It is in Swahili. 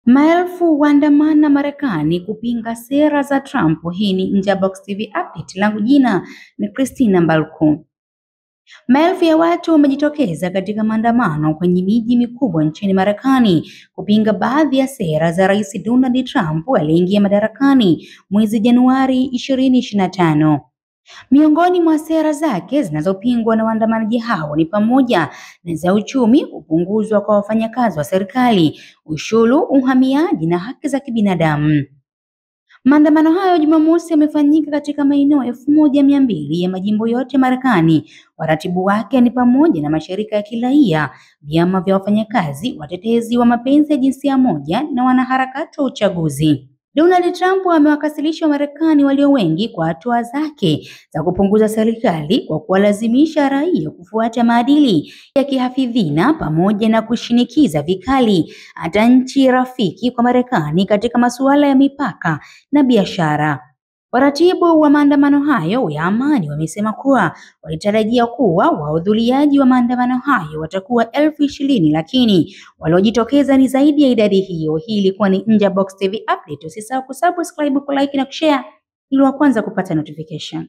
Maelfu waandamana Marekani kupinga sera za Trump. Hii ni Nje ya Box TV update, langu jina ni Christina Mbalku. Maelfu ya watu wamejitokeza katika maandamano kwenye miji mikubwa nchini Marekani kupinga baadhi ya sera za Rais Donald Trump aliyeingia madarakani mwezi Januari 2025. Miongoni mwa sera zake zinazopingwa na waandamanaji hao ni pamoja na za uchumi, kupunguzwa kwa wafanyakazi wa serikali, ushuru, uhamiaji na haki za kibinadamu. Maandamano hayo Jumamosi yamefanyika katika maeneo 1200 ya majimbo yote Marekani. Waratibu wake ni pamoja na mashirika ya kiraia, vyama vya wafanyakazi, watetezi wa mapenzi ya jinsia moja na wanaharakati wa uchaguzi. Donald Trump amewakasirisha Wamarekani walio wengi kwa hatua zake za kupunguza serikali kwa kuwalazimisha raia kufuata maadili ya kihafidhina pamoja na kushinikiza vikali hata nchi rafiki kwa Marekani katika masuala ya mipaka na biashara. Waratibu wa maandamano hayo ya amani wamesema kuwa walitarajia kuwa wahudhuriaji wa maandamano hayo watakuwa 20,000, lakini waliojitokeza ni zaidi ya idadi hiyo. Hii ilikuwa ni Nje ya Box TV update. Usisahau kusubscribe, kulike na kushare ili wa kwanza kupata notification.